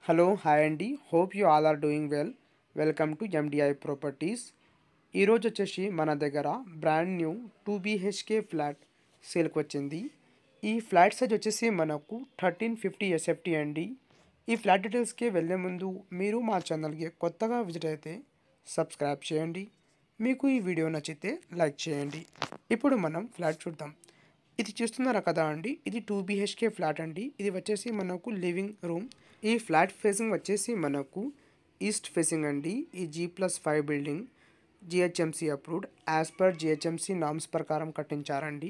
Hello hi అండి. Hope you all are doing well. Welcome to NDI properties. ఈరోజు వచ్చేసి మన దగ్గర బ్రాండ్ న్యూ 2 BHK ఫ్లాట్ సేల్కి వచ్చింది. ఈ ఫ్లాట్ సైజ్ వచ్చేసి మనకు 1350 SFT అండి. ఈ ఫ్లాట్ డీటెయిల్స్కి వెళ్ళే ముందు మీరు మా ఛానల్కి కొత్తగా విజిట్ అయితే సబ్స్క్రైబ్ చేయండి. మీకు ఈ వీడియో నచ్చితే లైక్ చేయండి. ఇప్పుడు మనం ఫ్లాట్ చూద్దాం. ఇది చూస్తున్నారా కదా అండి, ఇది 2 BHK ఫ్లాట్ అండి. ఇది వచ్చేసి మనకు లివింగ్ రూమ్. ఈ ఫ్లాట్ ఫేసింగ్ వచ్చేసి మనకు ఈస్ట్ ఫేసింగ్ అండి. ఈ G+5 building GHMC approved, as per GHMC norms ప్రకారం కట్టించారండి.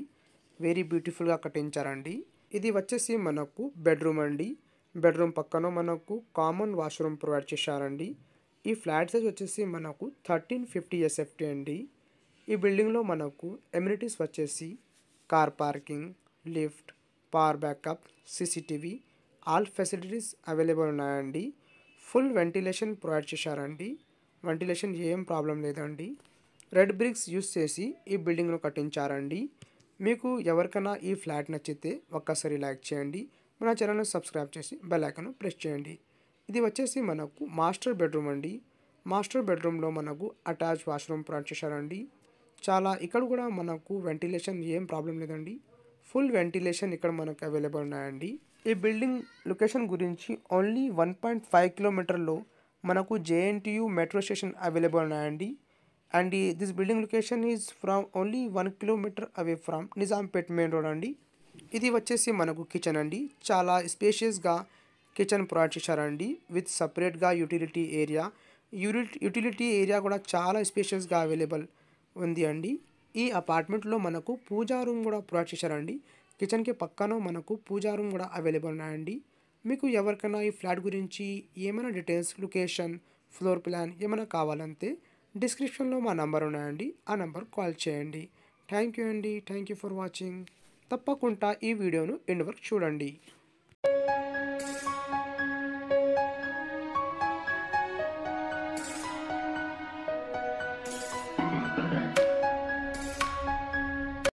వెరీ బ్యూటిఫుల్గా కట్టించారండి. ఇది వచ్చేసి మనకు బెడ్రూమ్ అండి. బెడ్రూమ్ పక్కన మనకు కామన్ వాష్రూమ్ ప్రొవైడ్ చేశారండి. ఈ ఫ్లాట్ సైజ్ వచ్చేసి మనకు 1350 SFT అండి. ఈ బిల్డింగ్లో మనకు ఎమ్యూనిటీస్ వచ్చేసి car parking, lift, power backup, CCTV all facilities available ఉన్నాయండి. ఫుల్ వెంటిలేషన్ ప్రొవైడ్ చేశారండి. వెంటిలేషన్ ఏం ప్రాబ్లం లేదండి. రెడ్ బ్రిక్స్ యూస్ చేసి ఈ బిల్డింగ్ను కట్టించారండి. మీకు ఎవరికైనా ఈ ఫ్లాట్ నచ్చితే ఒక్కసారి లైక్ చేయండి. మన ఛానల్ని సబ్స్క్రైబ్ చేసి బెల్ ఐకాన్ ప్రెస్ చేయండి. ఇది వచ్చేసి మనకు మాస్టర్ బెడ్రూమ్ అండి. మాస్టర్ బెడ్రూమ్లో మనకు అటాచ్ వాష్రూమ్ ప్రొవైడ్ చేశారండి. ఇక్కడ కూడా మనకు వెంటిలేషన్ ఏం ప్రాబ్లం లేదండి. ఫుల్ వెంటిలేషన్ ఇక్కడ మనకు అవైలబుల్ ఉన్నాయండి. ఈ బిల్డింగ్ లొకేషన్ గురించి ఓన్లీ 1.5 కిలోమీటర్లో మనకు JNTU మెట్రో స్టేషన్ అవైలబుల్ ఉన్నాయండి. And this building location is from only 1 kilometer away from Nizampet main road అండి. ఇది వచ్చేసి మనకు కిచెన్ అండి. చాలా స్పేషియస్గా కిచెన్ ప్రొవైడ్ చేశారండి విత్ సపరేట్గా యూటిలిటీ ఏరియా. యూటిలిటీ ఏరియా కూడా చాలా స్పేషియస్గా అవైలబుల్ ఉంది అండి. ఈ అపార్ట్మెంట్లో మనకు పూజా రూమ్ కూడా ప్రొవైడ్ చేశారండి. కిచెన్కి పక్కన మనకు పూజా రూమ్ కూడా అవైలబుల్ ఉన్నాయండి. మీకు ఎవరికైనా ఈ ఫ్లాట్ గురించి ఏమైనా డీటెయిల్స్, లొకేషన్, ఫ్లోర్ ప్లాన్ ఏమైనా కావాలంటే డిస్క్రిప్షన్లో మా నంబర్ ఉన్నాయండి. ఆ నంబర్ కాల్ చేయండి. థ్యాంక్ యూ అండి. Thank you for watching. తప్పకుండా ఈ వీడియోను ఎండ్ వరకు చూడండి.